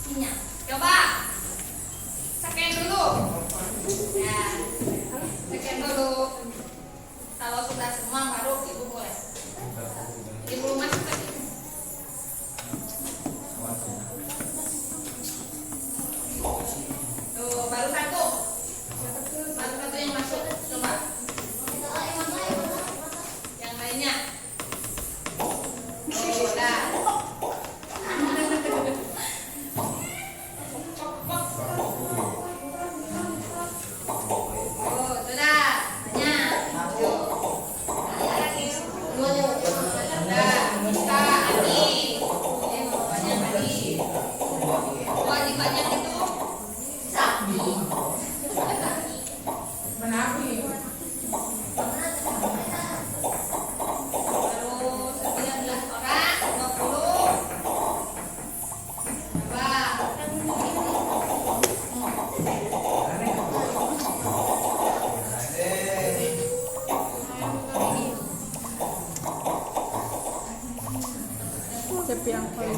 sinyal. Coba scan dulu. Ya, scan dulu. Kalau sudah semua baru ibu boleh. Ibu masuk lagi. Tuh, baru satu. Baru satu yang masuk. Coba. Yang lainnya. Oh, dah. Oh, sudah. Banyak. Sudah. Bisa lagi. Banyak lagi. Kewajibannya itu sapi. Menapi. Baru 19 orang, 20. Coba. Tapi yang paling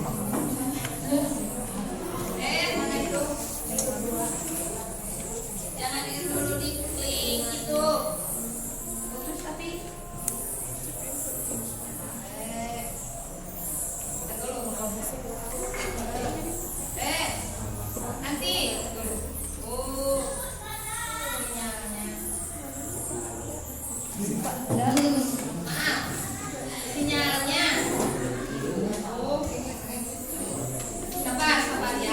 Mana itu? Jangan itu dulu diklik itu. Putus tapi. Kita dulu. Nanti dulu. Sinyalnya. Maaf. Sinyalnya. Sabar ya.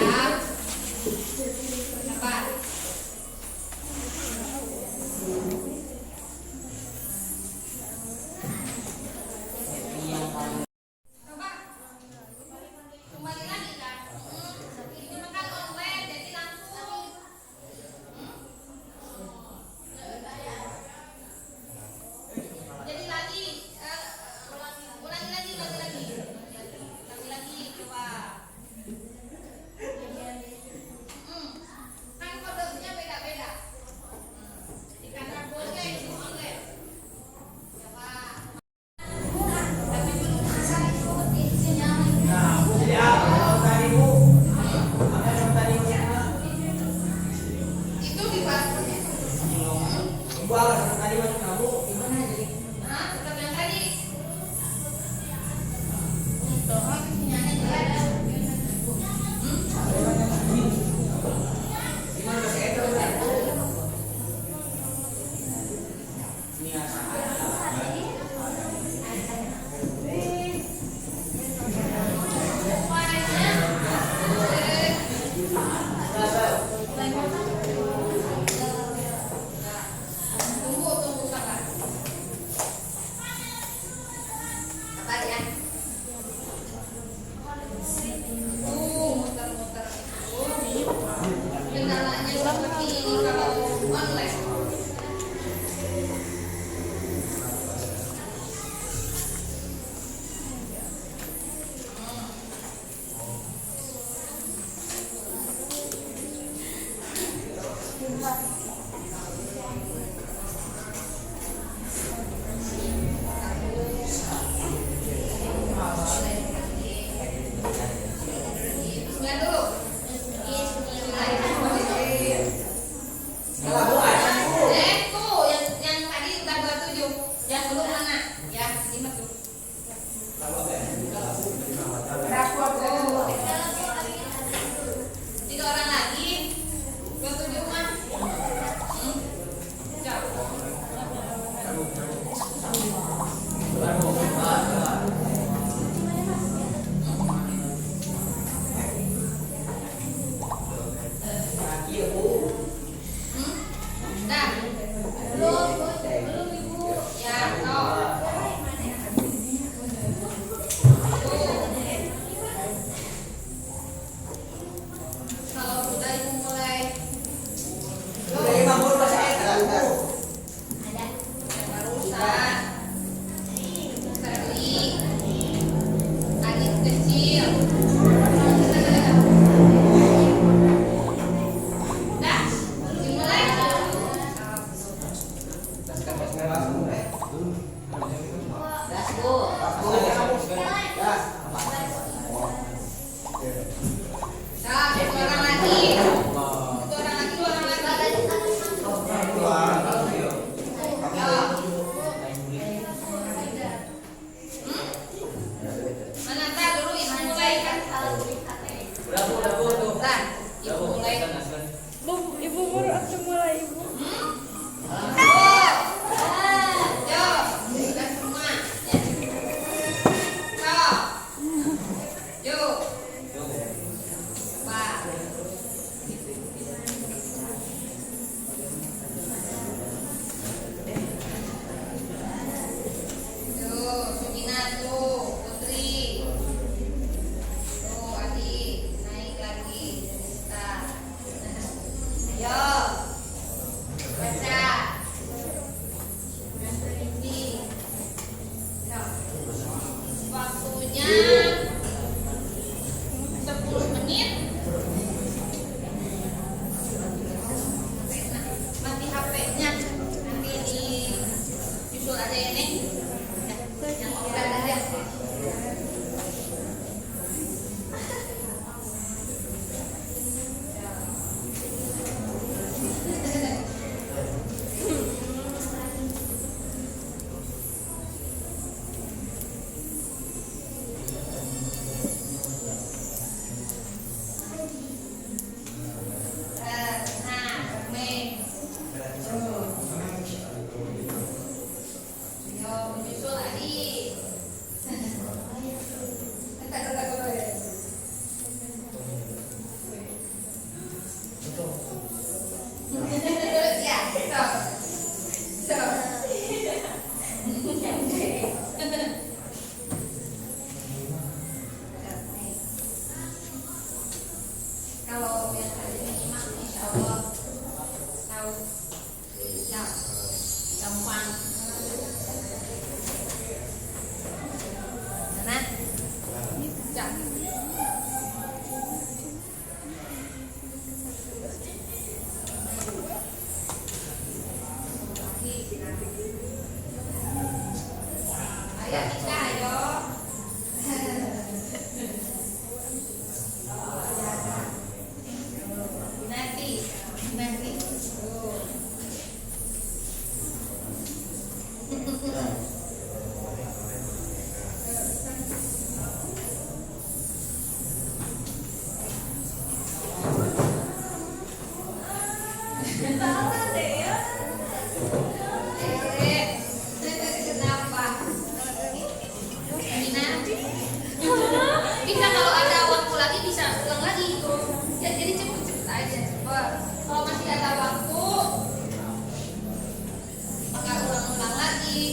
Lan, ibu mulai. Bu, ibu baru aku mulai ibu. Yo, kita semua. Yo. Pak. Yo, Sumina tuh, Putri. Tuh, Adi, naik lagi. Kita. Ayo. Baca. Ini. Yo. Waktunya 10 menit. Mati HP-nya. Nanti disusul aja ya, Neng. Yang offline aja. Nah, Mei. Yo, menyusul Adi. Ya, stop. Stop. Kalau yang tadi menyimak, insya Allah tahu, nah, gampang. Mana? Cak. Ayo kita, ayo. Nanti. Kenapa? Amina? Bisa kalau ada waktu lagi bisa ulang lagi. Ya jadi cepet-cepet aja, cepet. Kalau masih ada waktu, maka ulang-ulang lagi.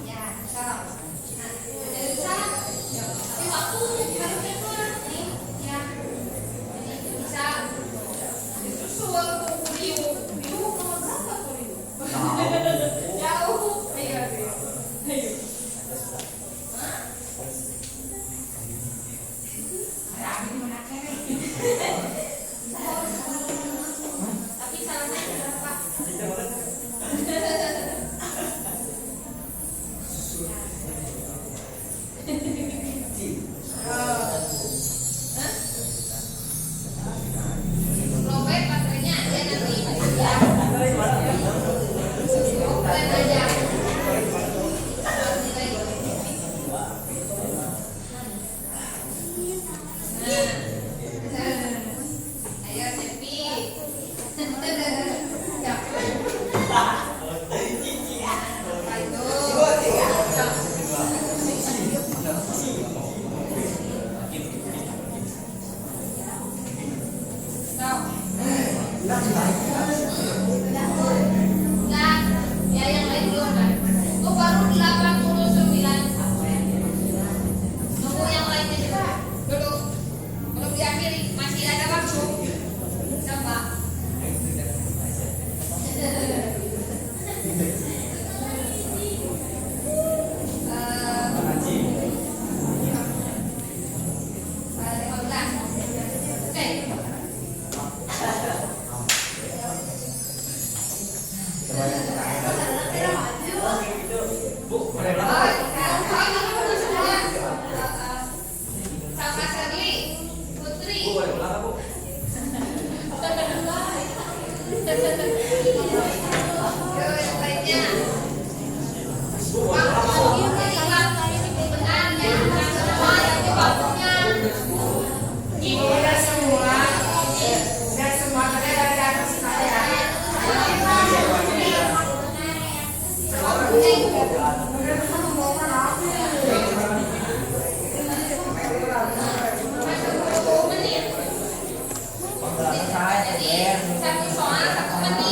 Ya, so. Nah, jadi bisa. Tapi waktu harusnya keluar nih, ya. Jadi bisa. Susul tuh Rio nomor berapa tuh Rio? Jauh. Ayo. Tapi salahnya berapa? Robek baterainya aja nanti ya. Offline aja. Ayo Cepi. Nah, ya yang lain belum kan? Oh baru 89. Nunggu yang lainnya juga. Duduk. Belum diakhiri, masih ada waktu. Coba. Sama Serli, Putri.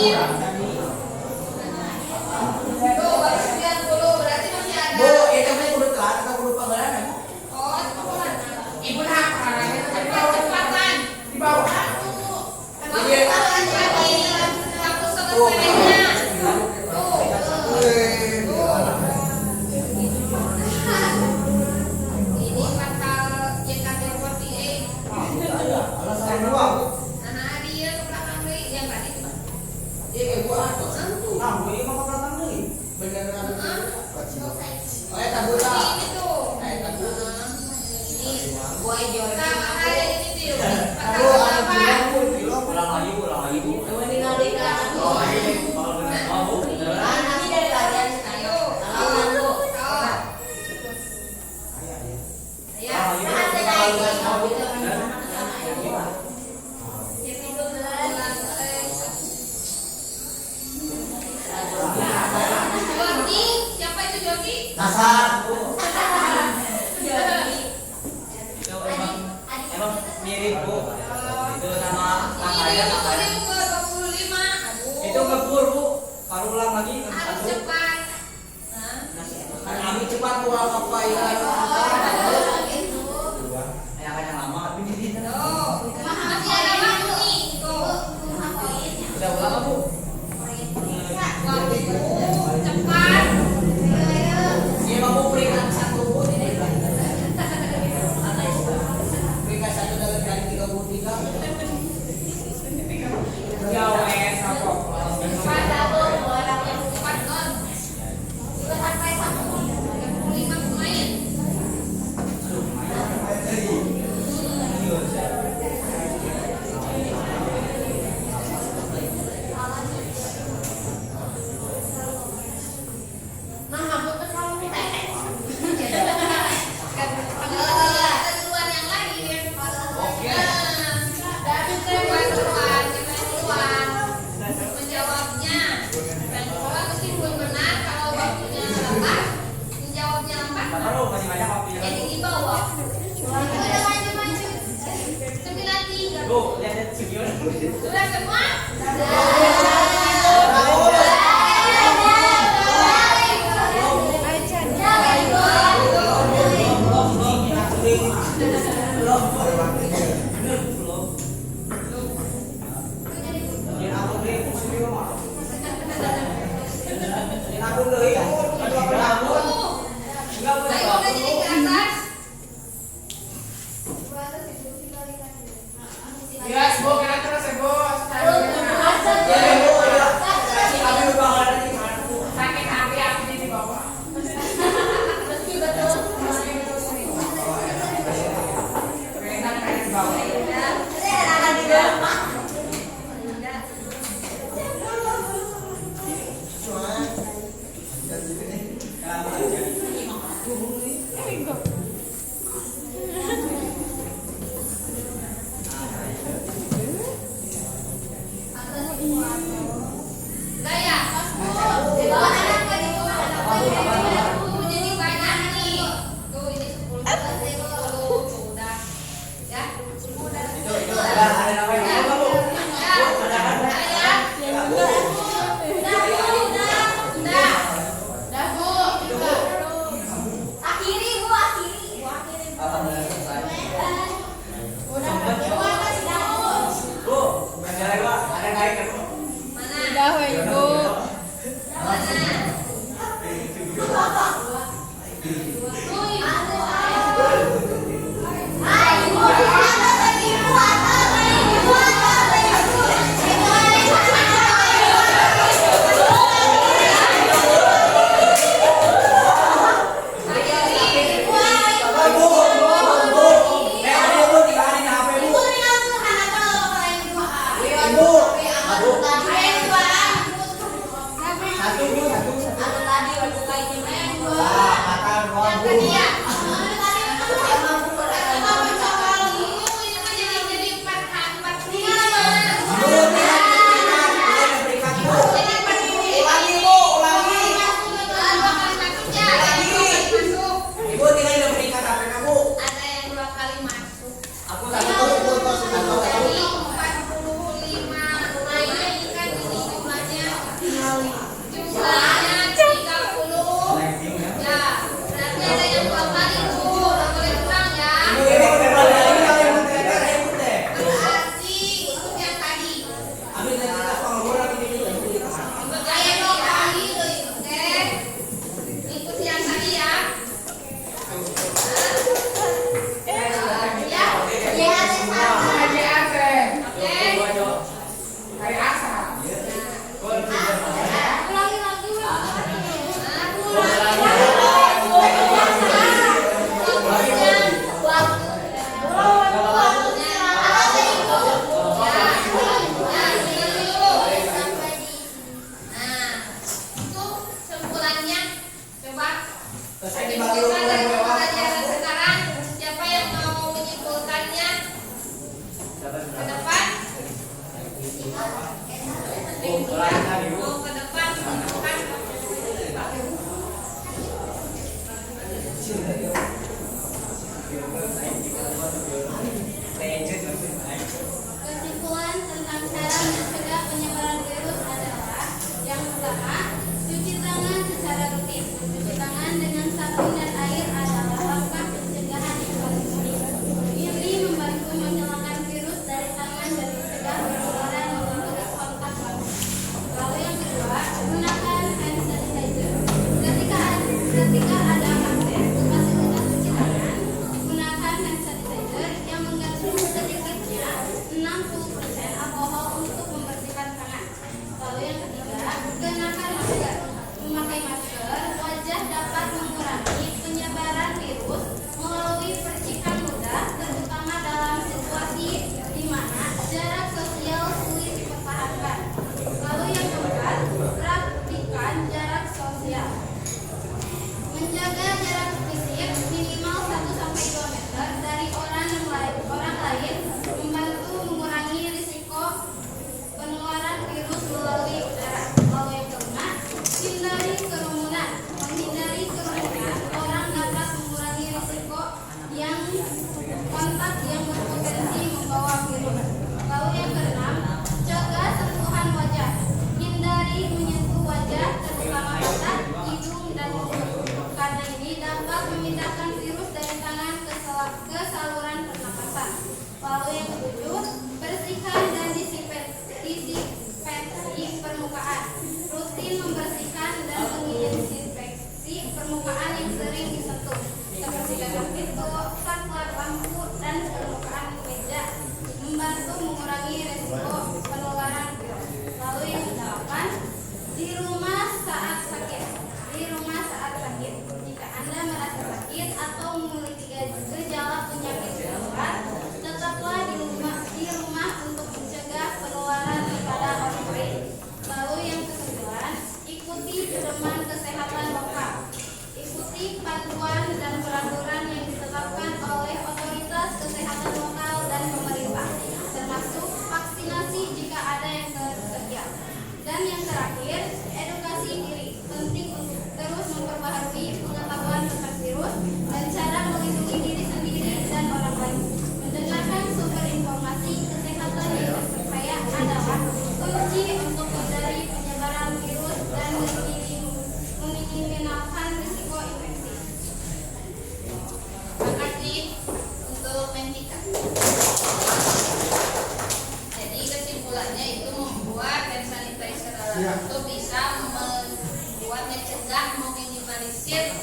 Tuh, baru 90, berarti masih ada. Bu, itu mah kudu telat atau kudu panggilan? Oh, itu kemana? Ibu nak anaknya Cepatan. di bawah. Kamu tahan lagi. Kamu selesainya. Ini pasal JKT48. Alasan dua. Nah, dia ke belakang deui yang tadi. Iya, gua atuh. Nah, gua ieu mah belakang deui. Bener kan? Oh, eta buta. Ini tuh. Eta buta. Ini gua hijau. Sama kayak ini tuh. Pasal Aku anu 8. ulang lagi. Cuma tinggal Oh, ini kalau bener mau bener. nanti dari kalian Ayo. salaman bu. Oh. Iya. Ya. Nanti naik mau itu Jody, siapa itu Jody? Dasar. Emang Mirip, Bu. Itu sama Ini umurnya ke 25. Aduh. Itu ngebur, Bu. Kalau ulang lagi Harus cepat. Kan kami cepat Bu apa ya. Yang ada lama tapi di Tuh. Masih ada waktu nih. Tuh. Udah ulang, Bu. Waktu cepat. Ini mau peringkat 1, Bu. Peringkat 1 dalam kali 33. Ya wes apa? Cepat non. 35 pemain. Nah, kamu tuh kalau ada duluan yang lain. Oke. Dan seruan, menjawabnya. Dan kalau meskipun benar, kalau waktunya lambat, menjawabnya lambat, Taruh masih banyak waktu jadi di bawah. Udah maju. 93. Bu, lihat video. Sudah semua? Ayo udah jadi ke atas. Ya, Bu, kira terus ya, Bu. Sakit hati aku di bawah. Enak kayak di bawah. Gaya. Jadi banyak nih. Tuh ini 10. Tuh udah. Ya. Akhiri bu, akhiri. Udah, weh, Ibu. Ibu, Ikuti yang tadi ya. Kesimpulan tentang cara mencegah penyebaran virus adalah: yang pertama, cuci tangan secara rutin. Cuci tangan dengan sabun dan air adalah langkah pencegahan yang paling penting. Ini membantu menghilangkan virus dari tangan dan mencegah penularan melalui kontak langsung. Lalu yang kedua, gunakan hand sanitizer. Ketika ada akses ke fasilitas cuci tangan, gunakan hand sanitizer yang mengandung sedikitnya 60% alkohol untuk membersihkan tangan. Lalu yang ketiga, kenakan masker. Memakai masker, wajah dapat mengurangi penyebaran virus melalui percikan ludah, terutama dalam situasi di mana jarak sosial sulit dipertahankan. Lalu yang keempat, perhatikan jarak sosial. Menjaga jarak fisik minimal 1-2 meter dari orang lain membantu mengurangi risiko penularan virus melalui udara. Lalu yang kelima, hindari kerumunan. Menghindari kerumunan, orang dapat mengurangi risiko yang kontak yang berpotensi membawa virus. Lalu yang keenam, jaga sentuhan wajah. Hindari menyentuh wajah, terutama mata, hidung, dan mulut. Karena ini dapat memindahkan virus dari tangan ke saluran pernapasan. Lalu yang ketujuh, bersihkan dan disinfeksi permukaan. Rutin membersihkan dan menginspeksi permukaan yang sering disentuh, seperti gagang pintu, saklar lampu, dan permukaan meja, membantu mengurangi resiko penularan virus. Lalu yang kedelapan, di rumah saat sakit. Jika Anda merasa sakit atau memiliki gejala penyakit menular, tetaplah di rumah untuk mencegah penularan kepada orang lain. Lalu yang kesembilan, ikuti pedoman kesehatan lokal. Ikuti panduan dan peraturan yang ditetapkan oleh otoritas kesehatan lokal dan pemerintah, termasuk vaksinasi jika ada yang tersedia. Dan yang terakhir, edukasi diri. Penting untuk terus memperbaharui pengetahuan tentang virus dan cara melindungi diri sendiri dan orang lain. Mendengarkan sumber informasi kesehatan yang terpercaya adalah kunci untuk menghindari penyebaran virus dan meminimalkan risiko infeksi. Terima kasih untuk Mendika. Jadi kesimpulannya itu membuat hand sanitizer alam itu bisa membuat mencegah, meminimalisir